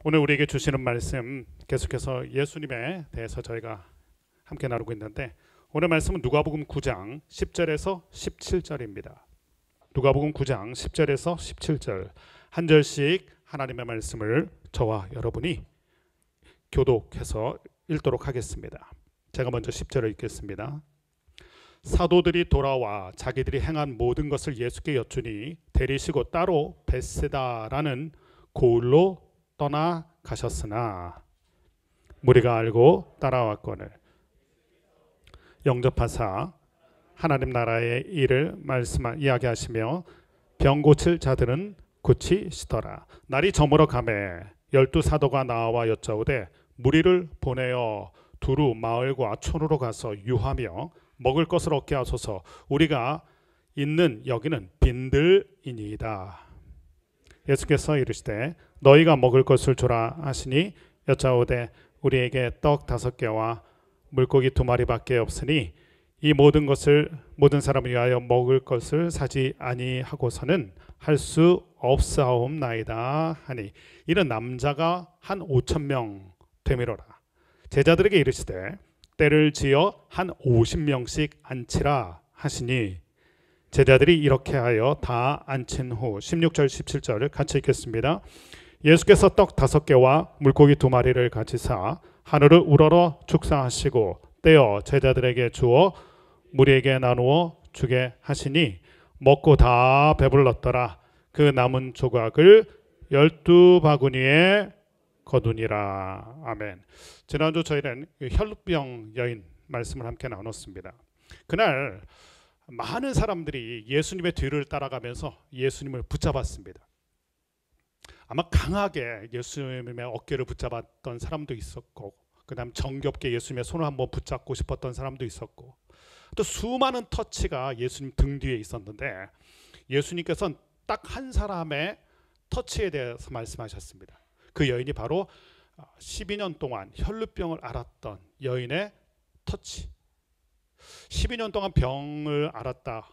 오늘 우리에게 주시는 말씀 계속해서 예수님에 대해서 저희가 함께 나누고 있는데 오늘 말씀은 누가복음 9장 10절에서 17절입니다. 누가복음 9장 10절에서 17절 한 절씩 하나님의 말씀을 저와 여러분이 교독해서 읽도록 하겠습니다. 제가 먼저 10절을 읽겠습니다. 사도들이 돌아와 자기들이 행한 모든 것을 예수께 여쭈니 데리시고 따로 벳세다라는 고을로 떠나가셨으나 무리가 알고 따라왔거늘 영접하사 하나님 나라의 일을 이야기하시며 병 고칠 자들은 고치시더라. 날이 저물어 가매 12사도가 나와 여짜오되 무리를 보내어 두루 마을과 촌으로 가서 유하며 먹을 것을 얻게 하소서. 우리가 있는 여기는 빈들이니이다. 예수께서 이르시되 너희가 먹을 것을 주라 하시니 여짜오되 우리에게 떡 5개와 물고기 2마리밖에 없으니 이 모든 사람을 위하여 먹을 것을 사지 아니하고서는 할 수 없사옵나이다 하니 이는 남자가 한 5,000명 되미로라. 제자들에게 이르시되 때를 지어 한 50명씩 앉히라 하시니 제자들이 이렇게 하여 다 앉힌 후 16절 17절을 같이 읽겠습니다. 예수께서 떡 5개와 물고기 2마리를 가지사 하늘을 우러러 축사하시고 떼어 제자들에게 주어 무리에게 나누어 주게 하시니 먹고 다 배불렀더라. 그 남은 조각을 12바구니에 거두니라. 아멘. 지난주 저희는 혈루병 여인 말씀을 함께 나눴습니다. 그날 많은 사람들이 예수님의 뒤를 따라가면서 예수님을 붙잡았습니다. 아마 강하게 예수님의 어깨를 붙잡았던 사람도 있었고, 그 다음 정겹게 예수님의 손을 한번 붙잡고 싶었던 사람도 있었고, 또 수많은 터치가 예수님 등 뒤에 있었는데 예수님께서는 딱 한 사람의 터치에 대해서 말씀하셨습니다. 그 여인이 바로 12년 동안 혈루병을 앓았던 여인의 터치. 12년 동안 병을 앓았다.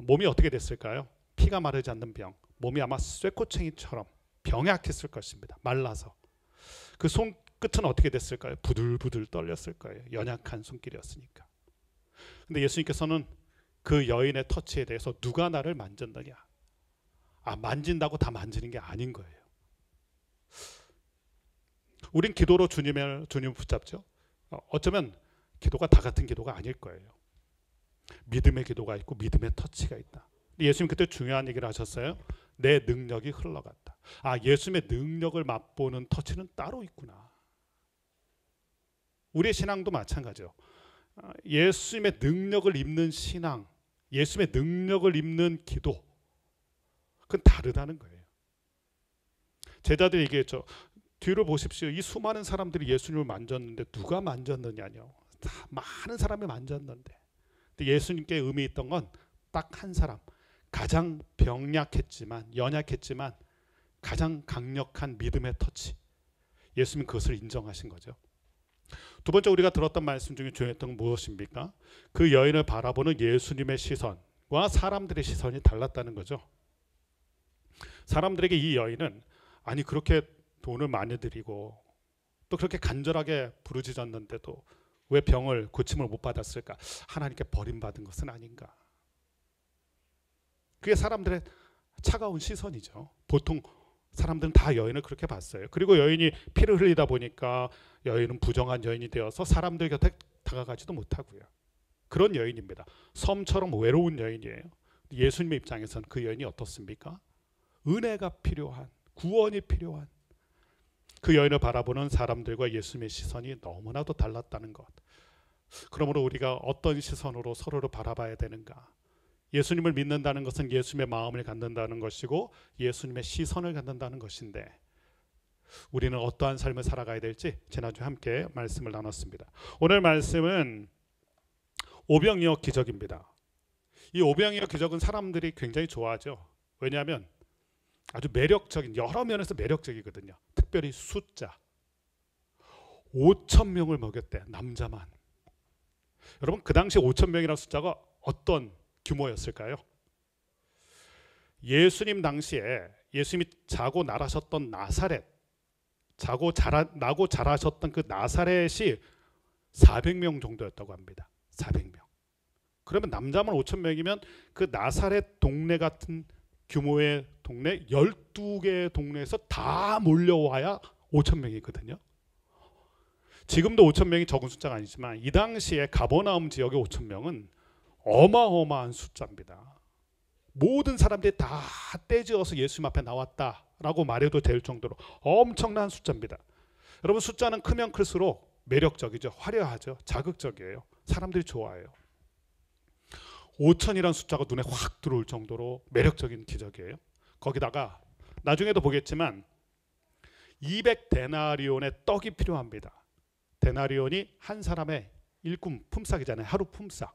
몸이 어떻게 됐을까요? 피가 마르지 않는 병. 몸이 아마 쇠꼬챙이처럼 병약했을 것입니다. 말라서. 그 손끝은 어떻게 됐을까요? 부들부들 떨렸을 거예요. 연약한 손길이었으니까. 근데 예수님께서는 그 여인의 터치에 대해서 누가 나를 만졌느냐? 만진다고 다 만지는 게 아닌 거예요. 우린 기도로 주님을 붙잡죠. 어쩌면 기도가 다 같은 기도가 아닐 거예요. 믿음의 기도가 있고 믿음의 터치가 있다. 예수님 그때 중요한 얘기를 하셨어요. 내 능력이 흘러갔다. 예수님의 능력을 맛보는 터치는 따로 있구나. 우리의 신앙도 마찬가지요. 예수님의 능력을 입는 신앙, 예수님의 능력을 입는 기도, 그건 다르다는 거예요. 제자들이 얘기했죠. 뒤로 보십시오. 이 수많은 사람들이 예수님을 만졌는데 누가 만졌느냐뇨. 많은 사람이 만졌는데. 근데 예수님께 의미 있던 건 딱 한 사람, 가장 연약했지만 가장 강력한 믿음의 터치. 예수님 그것을 인정하신 거죠. 두 번째 우리가 들었던 말씀 중에 중요했던 건 무엇입니까? 그 여인을 바라보는 예수님의 시선과 사람들의 시선이 달랐다는 거죠. 사람들에게 이 여인은 그렇게 돈을 많이 들이고 또 그렇게 간절하게 부르짖었는데도 왜 병을 고침을 못 받았을까? 하나님께 버림받은 것은 아닌가? 그게 사람들의 차가운 시선이죠. 보통 사람들은 다 여인을 그렇게 봤어요. 그리고 여인이 피를 흘리다 보니까 여인은 부정한 여인이 되어서 사람들 곁에 다가가지도 못하고요. 그런 여인입니다. 섬처럼 외로운 여인이에요. 예수님의 입장에서는 그 여인이 어떻습니까? 은혜가 필요한, 구원이 필요한 그 여인을 바라보는 사람들과 예수님의 시선이 너무나도 달랐다는 것. 그러므로 우리가 어떤 시선으로 서로를 바라봐야 되는가? 예수님을 믿는다는 것은 예수님의 마음을 갖는다는 것이고 예수님의 시선을 갖는다는 것인데 우리는 어떠한 삶을 살아가야 될지 지난주에 함께 말씀을 나눴습니다. 오늘 말씀은 오병이어 기적입니다. 이 오병이어 기적은 사람들이 굉장히 좋아하죠. 왜냐하면 아주 매력적인, 여러 면에서 매력적이거든요. 특별히 숫자 5,000명을 먹였대. 남자만. 여러분 그 당시 5,000명이라는 숫자가 어떤 규모였을까요? 예수님 당시에 예수님이 자고 날아섰던 나사렛 나고 자라셨던 그 나사렛이 400명 정도였다고 합니다. 400명. 그러면 남자만 5천 명이면 그 나사렛 동네 같은 규모의 동네 12개의 동네에서 다 몰려와야 5천 명이거든요. 지금도 5천 명이 적은 숫자가 아니지만 이 당시에 가버나움 지역의 5천 명은 어마어마한 숫자입니다. 모든 사람들이 다 떼지어서 예수님 앞에 나왔다라고 말해도 될 정도로 엄청난 숫자입니다. 여러분, 숫자는 크면 클수록 매력적이죠. 화려하죠. 자극적이에요. 사람들이 좋아해요. 5천이라는 숫자가 눈에 확 들어올 정도로 매력적인 기적이에요. 거기다가 나중에도 보겠지만 200데나리온의 떡이 필요합니다. 데나리온이 한 사람의 일꾼 품삯이잖아요. 하루 품삯.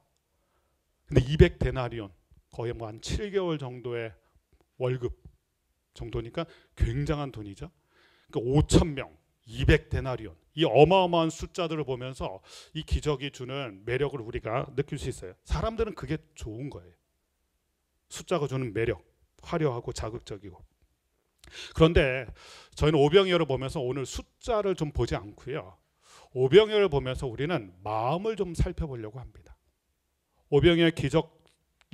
근데 200데나리온 거의 뭐 한 7개월 정도의 월급 정도니까 굉장한 돈이죠. 그러니까 5천 명, 200데나리온, 이 어마어마한 숫자들을 보면서 이 기적이 주는 매력을 우리가 느낄 수 있어요. 사람들은 그게 좋은 거예요. 숫자가 주는 매력, 화려하고 자극적이고. 그런데 저희는 오병이어를 보면서 오늘 숫자를 좀 보지 않고요. 오병이어를 보면서 우리는 마음을 좀 살펴보려고 합니다. 오병이어의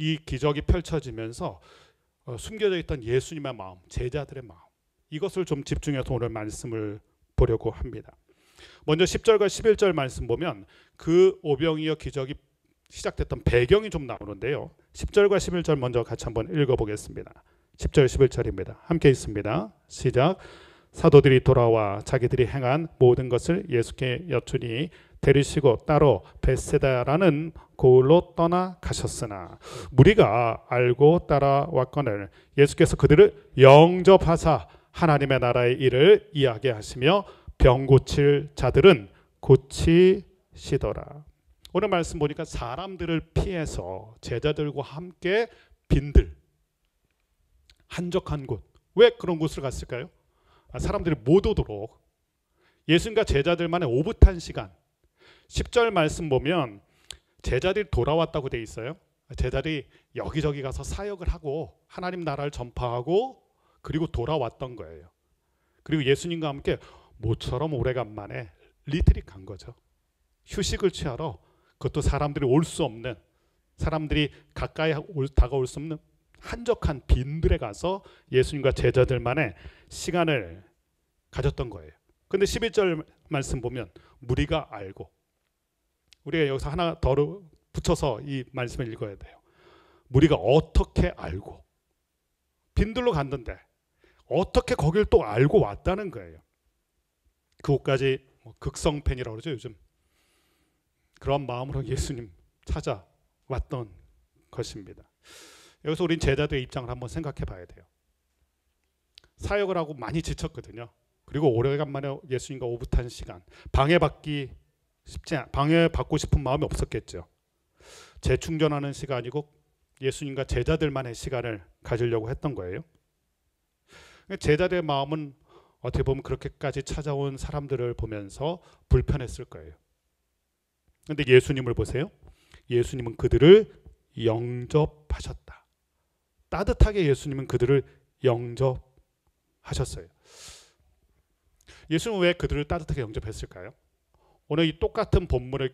이 기적이 펼쳐지면서 숨겨져 있던 예수님의 마음, 제자들의 마음, 이것을 좀 집중해서 오늘 말씀을 보려고 합니다. 먼저 10절과 11절 말씀 보면 그 오병이어 기적이 시작됐던 배경이 좀 나오는데요. 10절과 11절 먼저 같이 한번 읽어보겠습니다. 10절 11절입니다. 함께 있습니다. 시작. 사도들이 돌아와 자기들이 행한 모든 것을 예수께 여쭈니 데리시고 따로 벳세다라는 고을로 떠나가셨으나 무리가 알고 따라왔거늘 예수께서 그들을 영접하사 하나님의 나라의 일을 이야기하시며 병 고칠 자들은 고치시더라. 오늘 말씀 보니까 사람들을 피해서 제자들과 함께 빈들, 한적한 곳, 왜 그런 곳을 갔을까요? 사람들이 못 오도록 예수님과 제자들만의 오붓한 시간. 10절 말씀 보면 제자들이 돌아왔다고 돼 있어요. 제자들이 여기저기 가서 사역을 하고 하나님 나라를 전파하고 그리고 돌아왔던 거예요. 그리고 예수님과 함께 모처럼 오래간만에 리트릿 간 거죠. 휴식을 취하러. 그것도 사람들이 올 수 없는, 사람들이 가까이 다가올 수 없는 한적한 빈들에 가서 예수님과 제자들만의 시간을 가졌던 거예요. 근데 11절 말씀 보면 무리가 알고, 우리가 여기서 하나 더 붙여서 이 말씀을 읽어야 돼요. 무리가 어떻게 알고, 빈들로 갔는데 어떻게 거길 또 알고 왔다는 거예요. 그곳까지 극성팬이라고 그러죠, 요즘. 그런 마음으로 예수님 찾아왔던 것입니다. 여기서 우린 제자들의 입장을 한번 생각해 봐야 돼요. 사역을 하고 많이 지쳤거든요. 그리고 오래간만에 예수님과 오붓한 시간, 방해받고 싶은 마음이 없었겠죠. 재충전하는 시간이고 예수님과 제자들만의 시간을 가지려고 했던 거예요. 제자들의 마음은 어떻게 보면 그렇게까지 찾아온 사람들을 보면서 불편했을 거예요. 그런데 예수님을 보세요. 예수님은 그들을 영접하셨다. 따뜻하게 예수님은 그들을 영접하셨어요. 예수님은 왜 그들을 따뜻하게 영접했을까요? 오늘 이 똑같은 본문의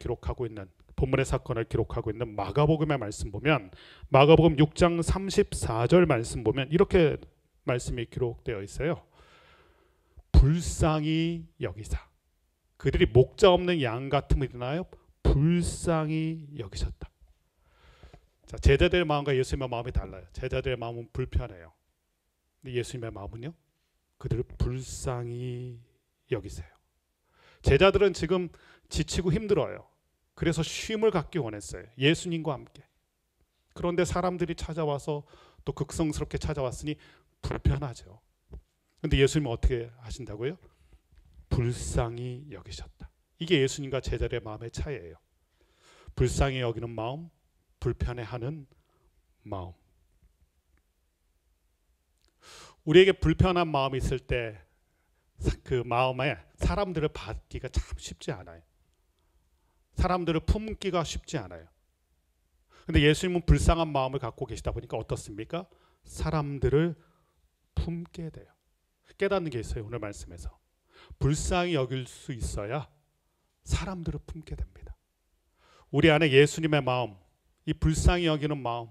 사건을 기록하고 있는 마가복음의 말씀 보면, 마가복음 6장 34절 말씀 보면 이렇게 말씀이 기록되어 있어요. 불쌍히 여기사, 그들이 목자 없는 양 같음을 인하여 불쌍히 여기셨다. 자, 제자들의 마음과 예수님의 마음이 달라요. 제자들의 마음은 불편해요. 근데 예수님의 마음은요, 그들을 불쌍히 여기세요. 제자들은 지금 지치고 힘들어요. 그래서 쉼을 갖기 원했어요. 예수님과 함께. 그런데 사람들이 찾아와서 또 극성스럽게 찾아왔으니 불편하죠. 근데 예수님은 어떻게 하신다고요? 불쌍히 여기셨다. 이게 예수님과 제자들의 마음의 차이예요. 불쌍히 여기는 마음, 불편해하는 마음. 우리에게 불편한 마음이 있을 때 그 마음에 사람들을 받기가 참 쉽지 않아요. 사람들을 품기가 쉽지 않아요. 근데 예수님은 불쌍한 마음을 갖고 계시다 보니까 어떻습니까? 사람들을 품게 돼요. 깨닫는 게 있어요, 오늘 말씀에서. 불쌍히 여길 수 있어야 사람들을 품게 됩니다. 우리 안에 예수님의 마음, 이 불쌍히 여기는 마음,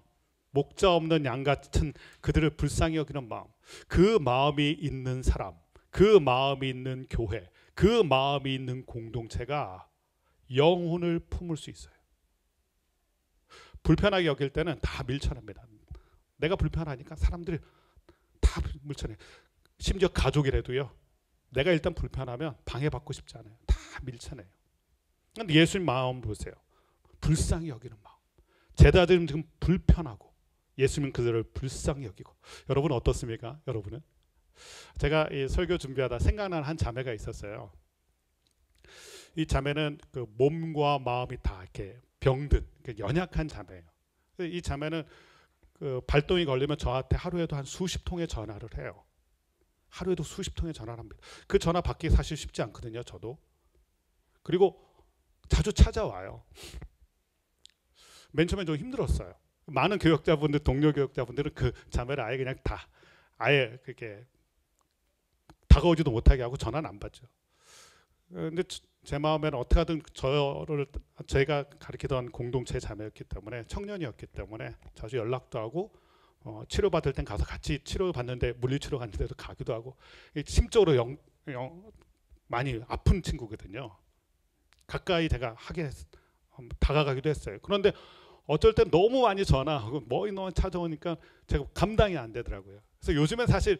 목자 없는 양 같은 그들을 불쌍히 여기는 마음, 그 마음이 있는 사람, 그 마음이 있는 교회, 그 마음이 있는 공동체가 영혼을 품을 수 있어요. 불편하게 여길 때는 다 밀쳐냅니다. 내가 불편하니까 사람들이 다 밀쳐내. 심지어 가족이라도요. 내가 일단 불편하면 방해받고 싶지 않아요. 다 밀쳐내요. 그런데 예수님 마음 보세요. 불쌍히 여기는 마음. 제자들은 지금 불편하고 예수님은 그들을 불쌍히 여기고. 여러분 어떻습니까? 여러분은? 제가 이 설교 준비하다 생각나는 한 자매가 있었어요. 이 자매는 그 몸과 마음이 다 이렇게 병든 연약한 자매예요. 이 자매는 그 발동이 걸리면 저한테 하루에도 한 수십 통의 전화를 해요. 하루에도 수십 통의 전화를 합니다. 그 전화 받기 사실 쉽지 않거든요. 저도. 그리고 자주 찾아와요. 맨 처음엔 좀 힘들었어요. 많은 교역자분들, 동료 교역자분들은 그 자매를 아예 그냥 다 아예 그렇게 다가오지도 못하게 하고 전화는 안 받죠. 근데 제 마음에는 어떻게 하든 제가 가르치던 공동체 자매였기 때문에, 청년이었기 때문에 자주 연락도 하고 치료받을 땐 가서 같이 치료받는데, 물리치료 갔는데도 가기도 하고, 심적으로 많이 아픈 친구거든요. 가까이 제가 다가가기도 했어요. 그런데 어쩔 땐 너무 많이 전화하고 너무 찾아오니까 제가 감당이 안 되더라고요. 그래서 요즘엔 사실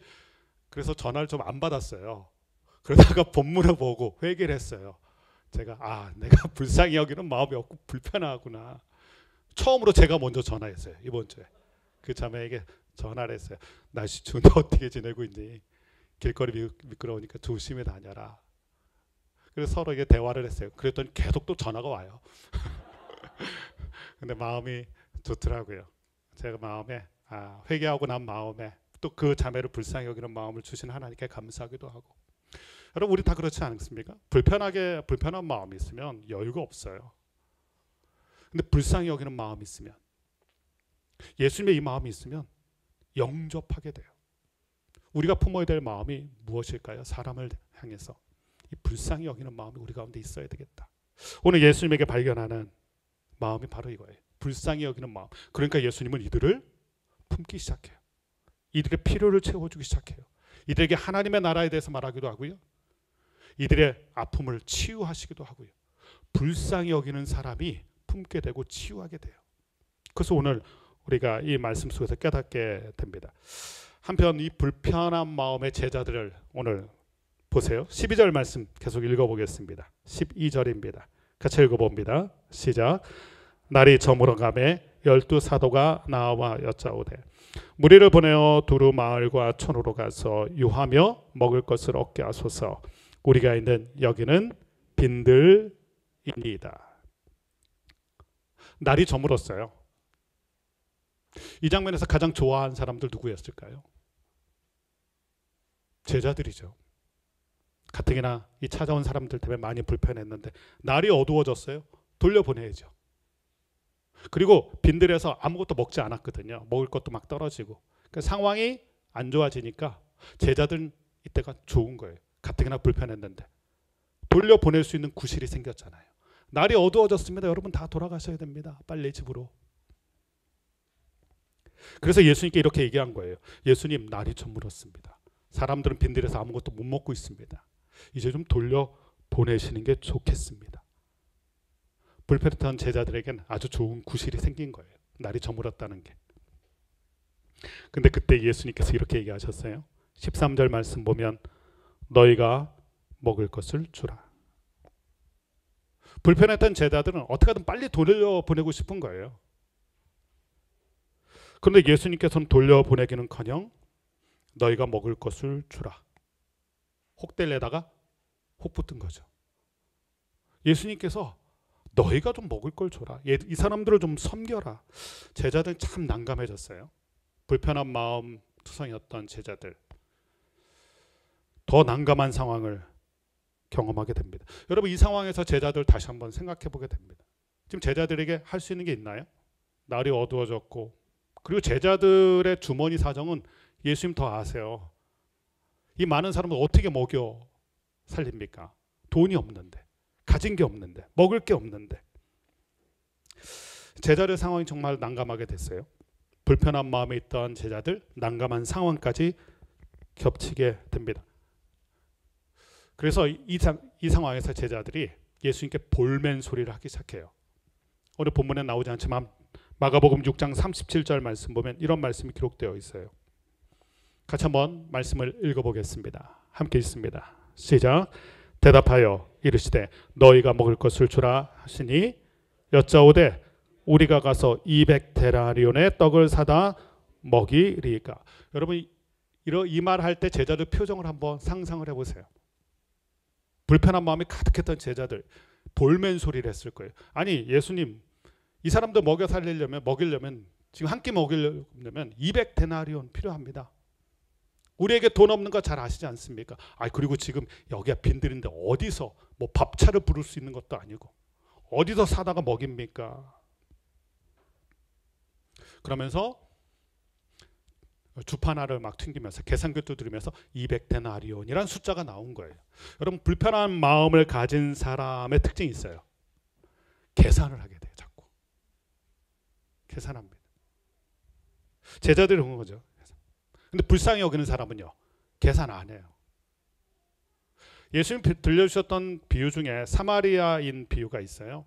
그래서 전화를 좀 안 받았어요. 그러다가 본문을 보고 회개를 했어요. 제가 내가 불쌍히 여기는 마음이 없고 불편하구나. 처음으로 제가 먼저 전화했어요. 이번 주에 그 자매에게 전화를 했어요. 날씨 추운데 어떻게 지내고 있니? 길거리 미끄러우니까 조심히 다녀라. 그래서 서로에게 대화를 했어요. 그랬더니 계속 또 전화가 와요. 근데 마음이 좋더라고요. 제가 마음에 회개하고 난 마음에 또 그 자매를 불쌍히 여기는 마음을 주신 하나님께 감사하기도 하고. 여러분 우리 다 그렇지 않습니까? 불편한 마음이 있으면 여유가 없어요. 근데 불쌍히 여기는 마음이 있으면, 예수님의 이 마음이 있으면 영접하게 돼요. 우리가 품어야 될 마음이 무엇일까요? 사람을 향해서 이 불쌍히 여기는 마음이 우리 가운데 있어야 되겠다. 오늘 예수님에게 발견하는 마음이 바로 이거예요. 불쌍히 여기는 마음. 그러니까 예수님은 이들을 품기 시작해요. 이들의 필요를 채워주기 시작해요. 이들에게 하나님의 나라에 대해서 말하기도 하고요. 이들의 아픔을 치유하시기도 하고요. 불쌍히 여기는 사람이 품게 되고 치유하게 돼요. 그래서 오늘 우리가 이 말씀 속에서 깨닫게 됩니다. 한편 이 불편한 마음의 제자들을 오늘 보세요. 12절 말씀 계속 읽어보겠습니다. 12절입니다. 같이 읽어봅니다. 시작. 날이 저물어 가매 12 사도가 나와 여짜오되 무리를 보내어 두루 마을과 촌으로 가서 유하며 먹을 것을 얻게 하소서. 우리가 있는 여기는 빈들이니이다. 날이 저물었어요. 이 장면에서 가장 좋아한 사람들 누구였을까요? 제자들이죠. 가뜩이나 이 찾아온 사람들 때문에 많이 불편했는데 날이 어두워졌어요. 돌려보내야죠. 그리고 빈들에서 아무것도 먹지 않았거든요. 먹을 것도 막 떨어지고. 그러니까 상황이 안 좋아지니까 제자들은 이때가 좋은 거예요. 가뜩이나 불편했는데 돌려보낼 수 있는 구실이 생겼잖아요. 날이 어두워졌습니다. 여러분 다 돌아가셔야 됩니다. 빨리 집으로. 그래서 예수님께 이렇게 얘기한 거예요. 예수님, 날이 저물었습니다. 사람들은 빈들에서 아무것도 못 먹고 있습니다. 이제 좀 돌려보내시는 게 좋겠습니다. 불편했던 제자들에겐 아주 좋은 구실이 생긴 거예요. 날이 저물었다는 게. 근데 그때 예수님께서 이렇게 얘기하셨어요. 13절 말씀 보면 너희가 먹을 것을 주라. 불편했던 제자들은 어떻게든 빨리 돌려보내고 싶은 거예요. 그런데 예수님께서는 돌려보내기는커녕 너희가 먹을 것을 주라. 혹될래다가 혹 붙은 거죠. 예수님께서 너희가 좀 먹을 걸 줘라. 이 사람들을 좀 섬겨라. 제자들 참 난감해졌어요. 불편한 마음 투성이었던 제자들. 더 난감한 상황을 경험하게 됩니다. 여러분 이 상황에서 제자들 다시 한번 생각해 보게 됩니다. 지금 제자들에게 할 수 있는 게 있나요? 날이 어두워졌고, 그리고 제자들의 주머니 사정은 예수님 더 아세요. 이 많은 사람을 어떻게 먹여? 살립니까? 돈이 없는데, 가진 게 없는데, 먹을 게 없는데. 제자들 상황이 정말 난감하게 됐어요. 불편한 마음에 있던 제자들, 난감한 상황까지 겹치게 됩니다. 그래서 이 상황에서 제자들이 예수님께 볼멘 소리를 하기 시작해요. 오늘 본문에 나오지 않지만 마가복음 6장 37절 말씀 보면 이런 말씀이 기록되어 있어요. 같이 한번 말씀을 읽어보겠습니다. 함께 읽습니다. 시작. 대답하여 이르시되 너희가 먹을 것을 주라 하시니 여짜오되 우리가 가서 200데나리온의 떡을 사다 먹이리까. 여러분 이 말 할 때 제자들 표정을 한번 상상을 해보세요. 불편한 마음이 가득했던 제자들 볼멘 소리를 했을 거예요. 아니 예수님, 이 사람들 먹이려면 지금 한 끼 먹이려면 200데나리온 필요합니다. 우리에게 돈 없는 거 잘 아시지 않습니까? 그리고 지금 여기가 빈들인데 어디서 뭐 밥차를 부를 수 있는 것도 아니고 어디서 사다가 먹입니까? 그러면서 주파나를 막 튕기면서 계산기도 들으면서 200데나리온이라는 숫자가 나온 거예요. 여러분 불편한 마음을 가진 사람의 특징이 있어요. 계산을 하게 돼요. 자꾸 계산합니다. 제자들이 그런 거죠. 근데 불쌍히 여기는 사람은요, 계산 안 해요. 예수님 들려주셨던 비유 중에 사마리아인 비유가 있어요.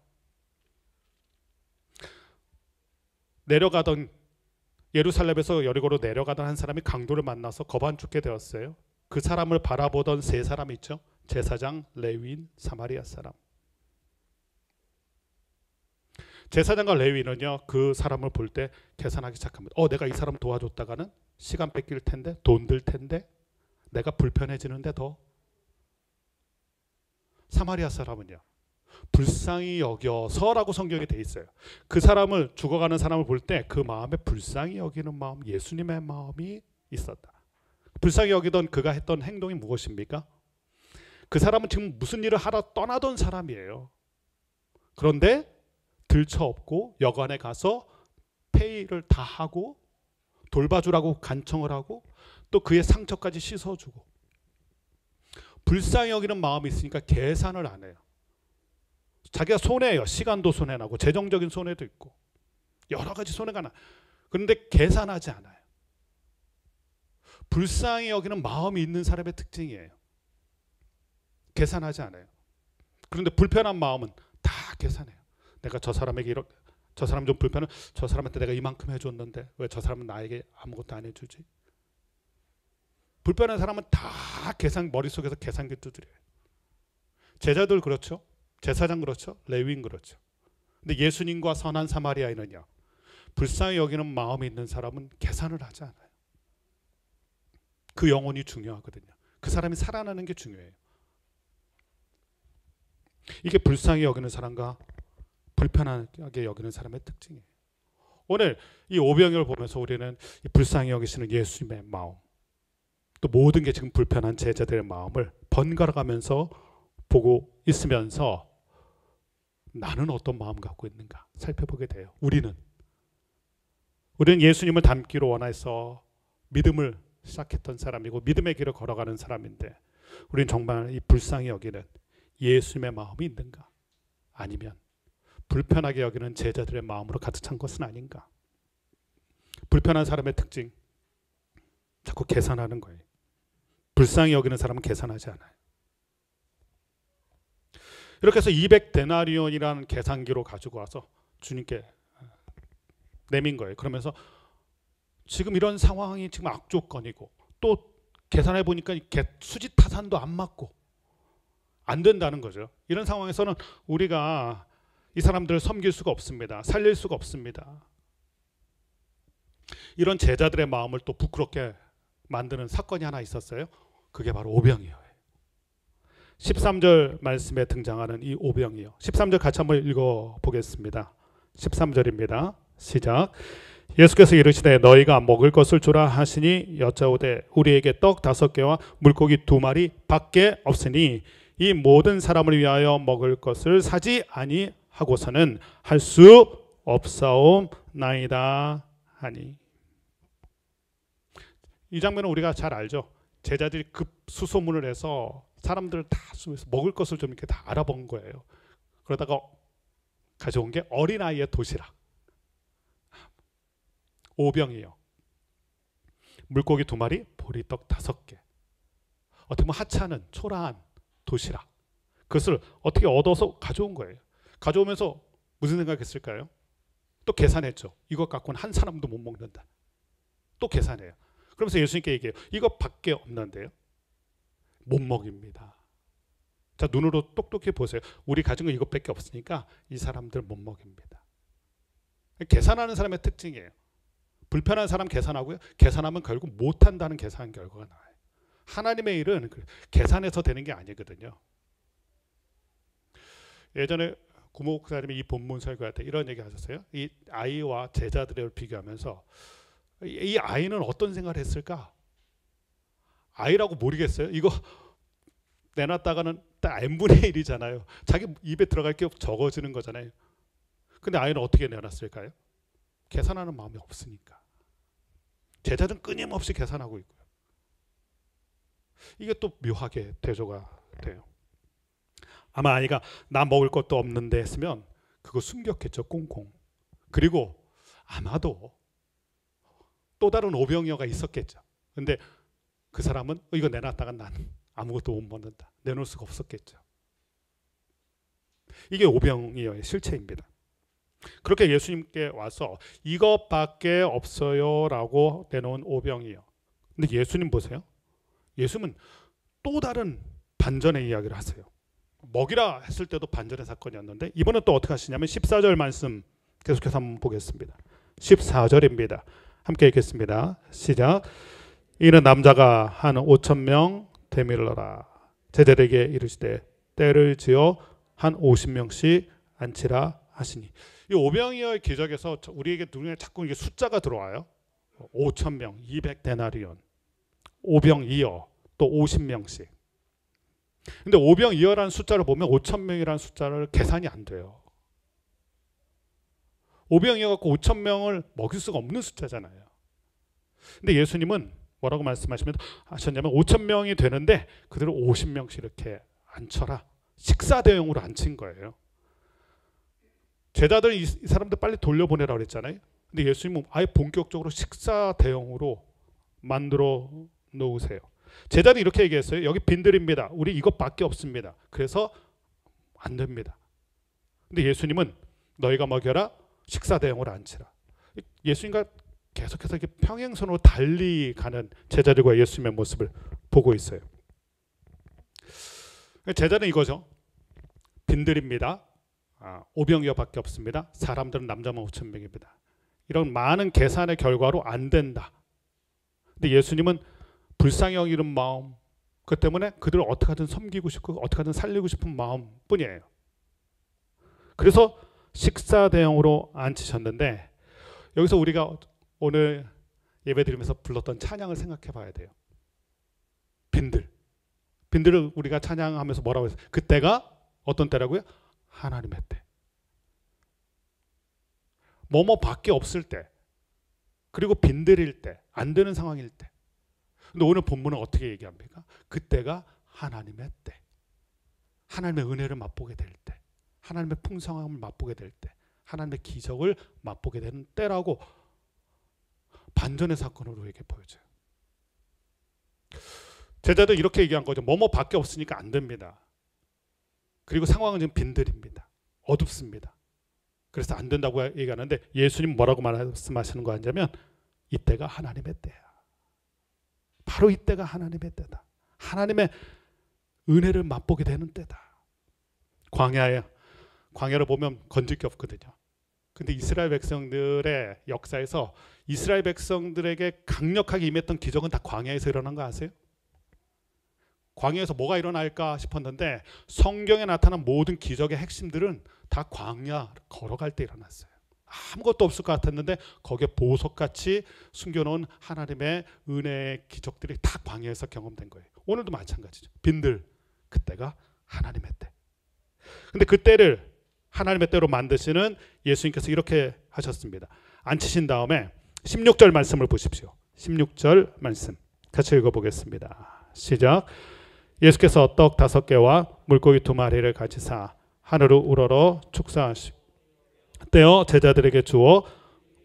예루살렘에서 여리고로 내려가던 한 사람이 강도를 만나서 거반 죽게 되었어요. 그 사람을 바라보던 세 사람이 있죠. 제사장, 레위인, 사마리아 사람. 제사장과 레위인은요, 그 사람을 볼 때 계산하기 시작합니다. 내가 이 사람 도와줬다가는 시간 뺏길 텐데, 돈 들 텐데, 내가 불편해지는데 더. 사마리아 사람은요, 불쌍히 여겨서라고 성경에 돼 있어요. 그 사람을, 죽어가는 사람을 볼 때 그 마음에 불쌍히 여기는 마음, 예수님의 마음이 있었다. 불쌍히 여기던 그가 했던 행동이 무엇입니까? 그 사람은 지금 무슨 일을 하러 떠나던 사람이에요. 그런데 들쳐업고 여관에 가서 페이를 다 하고 돌봐주라고 간청을 하고 또 그의 상처까지 씻어주고, 불쌍히 여기는 마음이 있으니까 계산을 안 해요. 자기가 손해요. 시간도 손해나고 재정적인 손해도 있고 여러 가지 손해가 나. 그런데 계산하지 않아요. 불쌍히 여기는 마음이 있는 사람의 특징이에요. 계산하지 않아요. 그런데 불편한 마음은 다 계산해요. 내가 저 사람에게 저 사람 좀 불편해. 저 사람한테 내가 이만큼 해줬는데 왜 저 사람은 나에게 아무것도 안 해주지? 불편한 사람은 다 머릿속에서 계산기 두드려요. 제자들 그렇죠. 제사장 그렇죠. 레위인 그렇죠. 근데 예수님과 선한 사마리아인은요, 불쌍히 여기는 마음이 있는 사람은 계산을 하지 않아요. 그 영혼이 중요하거든요. 그 사람이 살아나는 게 중요해요. 이게 불쌍히 여기는 사람과 불편하게 여기는 사람의 특징이에요. 오늘 이 오병이어를 보면서 우리는 이 불쌍히 여기시는 예수님의 마음, 또 모든 게 지금 불편한 제자들의 마음을 번갈아 가면서 보고 있으면서 나는 어떤 마음 갖고 있는가 살펴보게 돼요. 우리는 예수님을 닮기로 원해서 믿음을 시작했던 사람이고 믿음의 길을 걸어가는 사람인데, 우리는 정말 이 불쌍히 여기는 예수님의 마음이 있는가, 아니면 불편하게 여기는 제자들의 마음으로 가득 찬 것은 아닌가. 불편한 사람의 특징, 자꾸 계산하는 거예요. 불쌍히 여기는 사람은 계산하지 않아요. 이렇게 해서 200데나리온이라는 계산기로 가지고 와서 주님께 내민 거예요. 그러면서 지금 이런 상황이 지금 악조건이고, 또 계산해 보니까 수지 타산도 안 맞고 안 된다는 거죠. 이런 상황에서는 우리가 이 사람들을 섬길 수가 없습니다. 살릴 수가 없습니다. 이런 제자들의 마음을 또 부끄럽게 만드는 사건이 하나 있었어요. 그게 바로 오병이어예요. 13절 말씀에 등장하는 이 오병이어. 13절 같이 한번 읽어보겠습니다. 13절입니다. 시작. 예수께서 이르시되 너희가 먹을 것을 주라 하시니 여짜오되 우리에게 떡 5개와 물고기 2마리 밖에 없으니 이 모든 사람을 위하여 먹을 것을 사지 아니하고서는 할 수 없사옵나이다 하니. 이 장면은 우리가 잘 알죠. 제자들이 급수소문을 해서 사람들 다 숨어서 먹을 것을 좀 이렇게 다 알아본 거예요. 그러다가 가져온 게 어린아이의 도시락 5병이요. 물고기 2마리, 보리떡 5개. 어떻게 보면 하찮은 초라한 도시락. 그것을 어떻게 얻어서 가져온 거예요. 가져오면서 무슨 생각했을까요? 또 계산했죠. 이것 갖고는 한 사람도 못 먹는다. 또 계산해요. 그러면서 예수님께 얘기해요. 이것밖에 없는데요. 못 먹입니다. 자, 눈으로 똑똑히 보세요. 우리 가진 거 이것밖에 없으니까 이 사람들 못 먹입니다. 계산하는 사람의 특징이에요. 불편한 사람 계산하고요. 계산하면 결국 못한다는 계산 결과가 나와요. 하나님의 일은 계산해서 되는 게 아니거든요. 예전에 구모 목사님이 이 본문 설교할 때 이런 얘기 하셨어요. 이 아이와 제자들을 비교하면서 이 아이는 어떤 생각을 했을까? 아이라고 모르겠어요. 이거 내놨다가는 딱 n분의 1이잖아요. 자기 입에 들어갈 게 적어지는 거잖아요. 근데 아이는 어떻게 내놨을까요? 계산하는 마음이 없으니까. 제자들은 끊임없이 계산하고 있고요. 이게 또 묘하게 대조가 돼요. 아마 아이가 나 먹을 것도 없는데 했으면 그거 숨겼겠죠. 꽁꽁. 그리고 아마도 또 다른 오병이어가 있었겠죠. 근데 그 사람은 이거 내놨다가 난 아무것도 못 먹는다. 내놓을 수가 없었겠죠. 이게 오병이어의 실체입니다. 그렇게 예수님께 와서 이것밖에 없어요 라고 내놓은 오병이어. 근데 예수님 보세요. 예수님은 또 다른 반전의 이야기를 하세요. 먹이라 했을 때도 반전의 사건이었는데 이번엔 또 어떻게 하시냐면 14절 말씀 계속해서 한번 보겠습니다. 14절입니다. 함께 읽겠습니다. 시작. 이는 남자가 한 5,000명 되밀어라. 제자들에게 이르시되 때를 지어 한 50명씩 앉히라 하시니. 이 오병이어의 기적에서 우리에게 눈에 자꾸 이게 숫자가 들어와요. 5,000명, 200데나리온, 오병이어, 또 50명씩. 근데 오병이어라는 숫자를 보면 5,000명이라는 숫자를 계산이 안 돼요. 오병이어 갖고 5,000명을 먹일 수가 없는 숫자잖아요. 근데 예수님은 뭐라고 말씀하셨냐면 5,000명이 되는데 그대로 50명씩 이렇게 앉혀라. 식사 대용으로 앉힌 거예요. 제자들 이 사람들 빨리 돌려보내라고 그랬잖아요. 근데 예수님은 아예 본격적으로 식사 대용으로 만들어 놓으세요. 제자들이 이렇게 얘기했어요. 여기 빈들입니다. 우리 이것밖에 없습니다. 그래서 안 됩니다. 근데 예수님은 너희가 먹여라. 식사 대용으로 앉히라. 예수님과 계속해서 이렇게 평행선으로 달리 가는 제자들과 예수님의 모습을 보고 있어요. 제자는 이거죠. 빈들입니다. 오병이어밖에 없습니다. 사람들은 남자만 5,000명입니다. 이런 많은 계산의 결과로 안 된다. 근데 예수님은 불쌍히 여기는 마음, 그 때문에 그들을 어떻게 하든 섬기고 싶고 어떻게 하든 살리고 싶은 마음뿐이에요. 그래서 식사 대용으로 앉히셨는데 여기서 우리가 오늘 예배드리면서 불렀던 찬양을 생각해 봐야 돼요. 빈들을 우리가 찬양하면서 뭐라고 했어요? 그때가 어떤 때라고요? 하나님의 때. 뭐뭐밖에 없을 때, 그리고 빈들일 때, 안 되는 상황일 때. 근데 오늘 본문은 어떻게 얘기합니까? 그때가 하나님의 때. 하나님의 은혜를 맛보게 될 때, 하나님의 풍성함을 맛보게 될 때, 하나님의 기적을 맛보게 되는 때라고 반전의 사건으로 이렇게 보여져요. 제자들 이렇게 얘기한 거죠. 뭐뭐밖에 없으니까 안 됩니다. 그리고 상황은 지금 빈들입니다. 어둡습니다. 그래서 안 된다고 얘기하는데 예수님 뭐라고 말씀하시는 거 아니냐면 이때가 하나님의 때야. 바로 이때가 하나님의 때다. 하나님의 은혜를 맛보게 되는 때다. 광야를 보면 건질 게 없거든요. 근데 이스라엘 백성들의 역사에서 이스라엘 백성들에게 강력하게 임했던 기적은 다 광야에서 일어난 거 아세요? 광야에서 뭐가 일어날까 싶었는데 성경에 나타난 모든 기적의 핵심들은 다 광야 걸어갈 때 일어났어요. 아무것도 없을 것 같았는데 거기에 보석같이 숨겨놓은 하나님의 은혜의 기적들이 다 광야에서 경험된 거예요. 오늘도 마찬가지죠. 빈들, 그때가 하나님의 때. 근데 그 때를 하나님의 때로 만드시는 예수님께서 이렇게 하셨습니다. 앉히신 다음에 16절 말씀을 보십시오. 16절 말씀 같이 읽어보겠습니다. 시작. 예수께서 떡 5개와 물고기 2마리를 가지사 하늘을 우러러 축사하시고 떼어 제자들에게 주어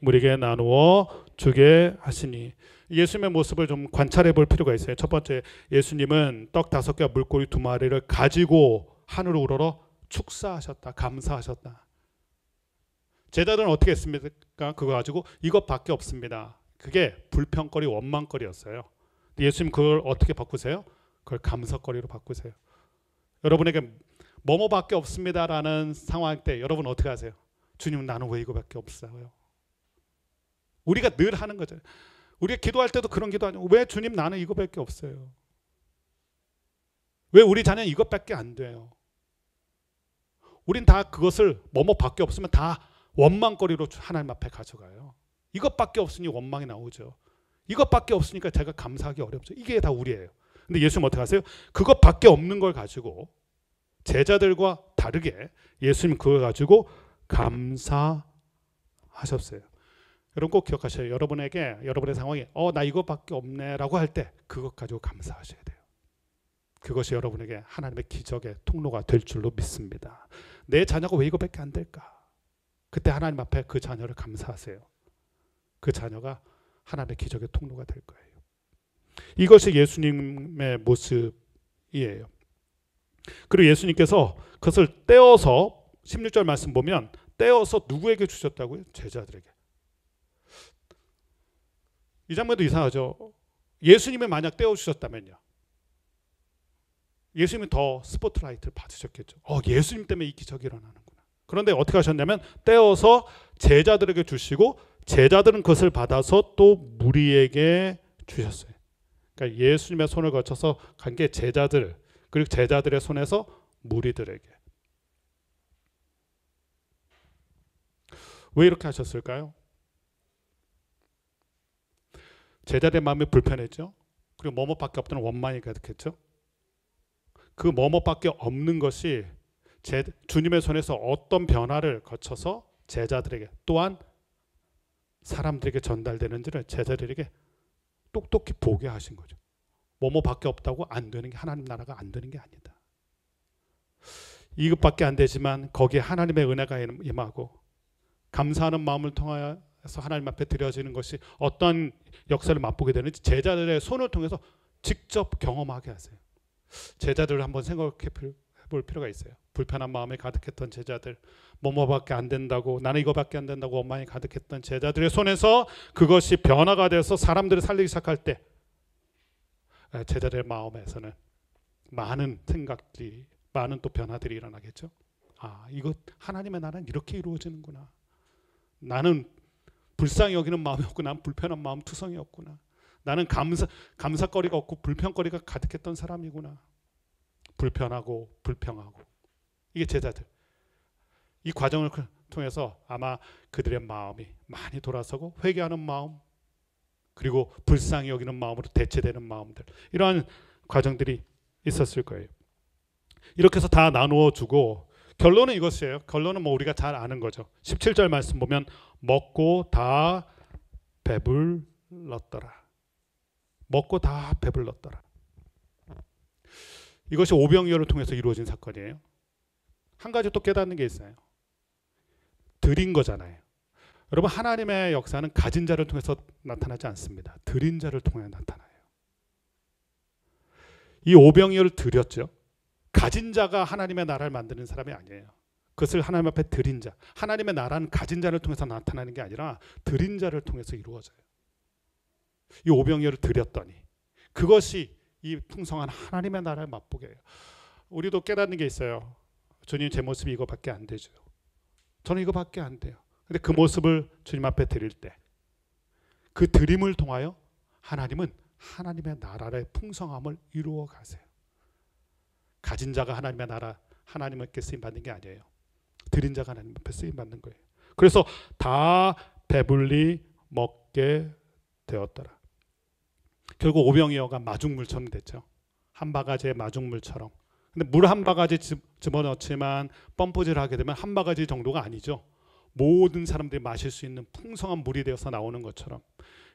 무리에게 나누어 주게 하시니. 예수님의 모습을 좀 관찰해 볼 필요가 있어요. 첫 번째, 예수님은 떡 5개와 물고기 2마리를 가지고 하늘을 우러러 축사하셨다. 감사하셨다. 제자들은 어떻게 했습니까? 그거 가지고 이것밖에 없습니다. 그게 불평거리, 원망거리였어요. 예수님 그걸 어떻게 바꾸세요? 그걸 감사거리로 바꾸세요. 여러분에게 뭐뭐밖에 없습니다라는 상황 때 여러분 어떻게 하세요? 주님, 나는 왜 이거밖에 없어요? 우리가 늘 하는 거죠. 우리가 기도할 때도 그런 기도 아니에요. 왜 주님, 나는 이거밖에 없어요? 왜 우리 자녀는 이것밖에 안 돼요? 우린 다 그것을 뭐뭐밖에 없으면 다 원망거리로 하나님 앞에 가져가요. 이것밖에 없으니 원망이 나오죠. 이것밖에 없으니까 제가 감사하기 어렵죠. 이게 다 우리예요. 근데 예수님 어떻게 하세요? 그것밖에 없는 걸 가지고 제자들과 다르게 예수님 그걸 가지고 감사하셨어요. 여러분 꼭 기억하셔요. 여러분에게 여러분의 상황이 나 이것밖에 없네 라고 할 때 그것 가지고 감사하셔야 돼요. 그것이 여러분에게 하나님의 기적의 통로가 될 줄로 믿습니다. 내 자녀가 왜 이거밖에 안 될까? 그때 하나님 앞에 그 자녀를 감사하세요. 그 자녀가 하나님의 기적의 통로가 될 거예요. 이것이 예수님의 모습이에요. 그리고 예수님께서 그것을 떼어서 16절 말씀 보면 떼어서 누구에게 주셨다고요? 제자들에게. 이 장면도 이상하죠. 예수님이 만약 떼어주셨다면요. 예수님이 더 스포트라이트를 받으셨겠죠. 예수님 때문에 이 기적이 일어나는구나. 그런데 어떻게 하셨냐면 떼어서 제자들에게 주시고 제자들은 그것을 받아서 또 무리에게 주셨어요. 그러니까 예수님의 손을 거쳐서 간 게 제자들, 그리고 제자들의 손에서 무리들에게. 왜 이렇게 하셨을까요? 제자들의 마음이 불편했죠. 그리고 뭐뭐밖에 없다는 원망이 가득했죠. 그 뭐뭐밖에 없는 것이 주님의 손에서 어떤 변화를 거쳐서 제자들에게 또한 사람들에게 전달되는지를 제자들에게 똑똑히 보게 하신 거죠. 뭐뭐밖에 없다고 안 되는 게 하나님 나라가 안 되는 게 아니다. 이것밖에 안 되지만 거기에 하나님의 은혜가 임하고 감사하는 마음을 통하여서 하나님 앞에 드려지는 것이 어떤 역사를 맛보게 되는지 제자들의 손을 통해서 직접 경험하게 하세요. 제자들을 한번 생각해 볼 필요가 있어요. 불편한 마음에 가득했던 제자들, 뭐뭐밖에 안 된다고, 나는 이거밖에 안 된다고 원망이 가득했던 제자들의 손에서 그것이 변화가 돼서 사람들을 살리기 시작할 때 제자들의 마음에서는 많은 생각들이, 많은 또 변화들이 일어나겠죠. 이거 하나님의 나라는 이렇게 이루어지는구나. 나는 불쌍히 여기는 마음이었고 난 불편한 마음 투성이었구나. 나는 감사거리가 없고 불평거리가 가득했던 사람이구나. 불편하고 불평하고. 이게 제자들. 이 과정을 통해서 아마 그들의 마음이 많이 돌아서고 회개하는 마음, 그리고 불쌍히 여기는 마음으로 대체되는 마음들, 이러한 과정들이 있었을 거예요. 이렇게 해서 다 나누어 주고 결론은 이것이에요. 결론은 우리가 잘 아는 거죠. 17절 말씀 보면 먹고 다 배불렀더라. 먹고 다 배불렀더라. 이것이 오병이어를 통해서 이루어진 사건이에요. 한 가지 또 깨닫는 게 있어요. 드린 거잖아요. 여러분, 하나님의 역사는 가진 자를 통해서 나타나지 않습니다. 드린 자를 통해 나타나요. 이 오병이어를 드렸죠. 가진 자가 하나님의 나라를 만드는 사람이 아니에요. 그것을 하나님 앞에 드린 자. 하나님의 나라는 가진 자를 통해서 나타나는 게 아니라 드린 자를 통해서 이루어져요. 이 오병이어를 드렸더니 그것이 이 풍성한 하나님의 나라를 맛보게 해요. 우리도 깨닫는 게 있어요. 주님, 제 모습이 이거밖에 안 되죠. 저는 이거밖에 안 돼요. 근데 그 모습을 주님 앞에 드릴 때 그 드림을 통하여 하나님은 하나님의 나라의 풍성함을 이루어 가세요. 가진 자가 하나님의 나라, 하나님께 쓰임 받는 게 아니에요. 드린 자가 하나님 앞에 쓰임 받는 거예요. 그래서 다 배불리 먹게 되었더라. 결국 오병이어가 마중물처럼 됐죠. 한 바가지의 마중물처럼. 근데 물 한 바가지 집어넣지만 펌프질을 하게 되면 한 바가지 정도가 아니죠. 모든 사람들이 마실 수 있는 풍성한 물이 되어서 나오는 것처럼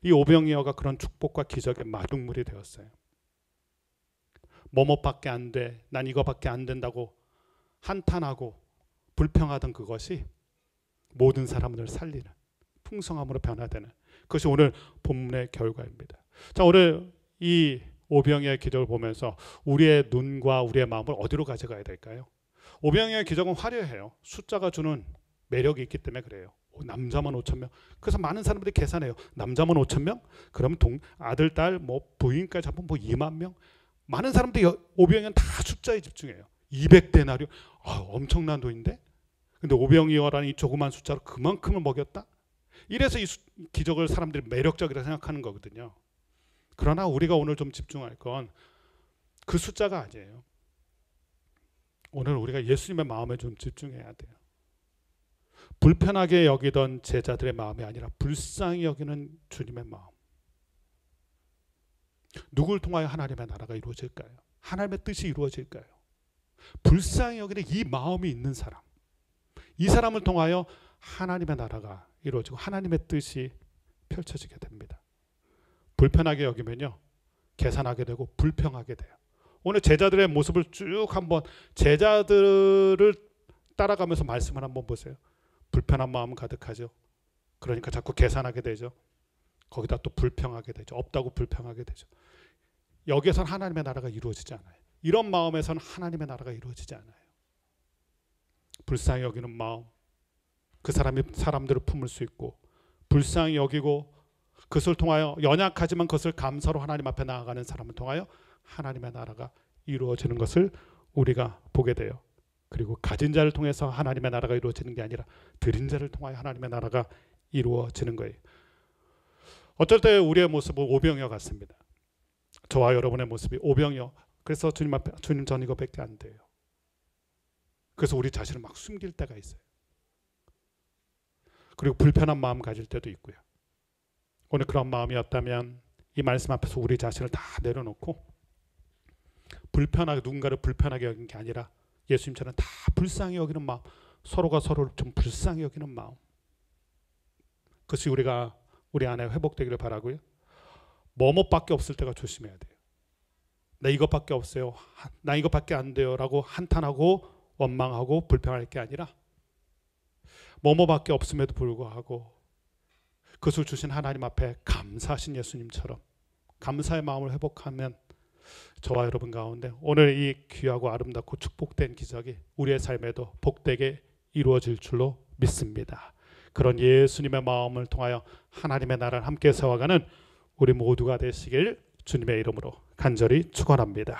이 오병이어가 그런 축복과 기적의 마중물이 되었어요. 뭐뭐밖에 안 돼, 난 이거밖에 안 된다고 한탄하고 불평하던 그것이 모든 사람을 살리는 풍성함으로 변화되는 그것이 오늘 본문의 결과입니다. 자, 오늘 이 오병이어의 기적을 보면서 우리의 눈과 우리의 마음을 어디로 가져가야 될까요? 오병이어의 기적은 화려해요. 숫자가 주는 매력이 있기 때문에 그래요. 남자만 5천 명. 그래서 많은 사람들이 계산해요. 남자만 5천 명? 그러면 아들, 딸, 뭐 부인까지 합하면 뭐 2만 명? 많은 사람들이 오병이어는 다 숫자에 집중해요. 200데나리온. 엄청난 돈인데? 근데 오병이어라는 이 조그만 숫자로 그만큼을 먹였다? 이래서 이 기적을 사람들이 매력적이라 생각하는 거거든요. 그러나 우리가 오늘 좀 집중할 건 그 숫자가 아니에요. 오늘 우리가 예수님의 마음에 좀 집중해야 돼요. 불편하게 여기던 제자들의 마음이 아니라 불쌍히 여기는 주님의 마음. 누굴 통하여 하나님의 나라가 이루어질까요? 하나님의 뜻이 이루어질까요? 불쌍히 여기는 이 마음이 있는 사람, 이 사람을 통하여 하나님의 나라가 이루어지고 하나님의 뜻이 펼쳐지게 됩니다. 불편하게 여기면요, 계산하게 되고 불평하게 돼요. 오늘 제자들의 모습을 쭉 한번 제자들을 따라가면서 말씀을 한번 보세요. 불편한 마음 가득하죠. 그러니까 자꾸 계산하게 되죠. 거기다 또 불평하게 되죠. 없다고 불평하게 되죠. 여기에선 하나님의 나라가 이루어지지 않아요. 이런 마음에서는 하나님의 나라가 이루어지지 않아요. 불쌍히 여기는 마음, 그 사람이 사람들을 품을 수 있고 불쌍히 여기고 그것을 통하여 연약하지만 그것을 감사로 하나님 앞에 나아가는 사람을 통하여 하나님의 나라가 이루어지는 것을 우리가 보게 돼요. 그리고 가진 자를 통해서 하나님의 나라가 이루어지는 게 아니라 드린 자를 통하여 하나님의 나라가 이루어지는 거예요. 어쩔 때 우리의 모습은 오병이어 같습니다. 저와 여러분의 모습이 오병이어. 그래서 주님 앞에 주님 전 이거밖에 안 돼요. 그래서 우리 자신을 막 숨길 때가 있어요. 그리고 불편한 마음 가질 때도 있고요. 오늘 그런 마음이었다면 이 말씀 앞에서 우리 자신을 다 내려놓고 불편하게 누군가를 불편하게 여긴 게 아니라 예수님처럼 다 불쌍히 여기는 마음, 서로가 서로를 좀 불쌍히 여기는 마음, 그것이 우리 안에 회복되기를 바라고요. 뭐뭐밖에 없을 때가 조심해야 돼요. 나 이것밖에 없어요, 나 이것밖에 안 돼요 라고 한탄하고 원망하고 불평할 게 아니라 뭐뭐밖에 없음에도 불구하고 그것을 주신 하나님 앞에 감사하신 예수님처럼 감사의 마음을 회복하면 저와 여러분 가운데 오늘 이 귀하고 아름답고 축복된 기적이 우리의 삶에도 복되게 이루어질 줄로 믿습니다. 그런 예수님의 마음을 통하여 하나님의 나라를 함께 세워가는 우리 모두가 되시길 주님의 이름으로 간절히 축원합니다.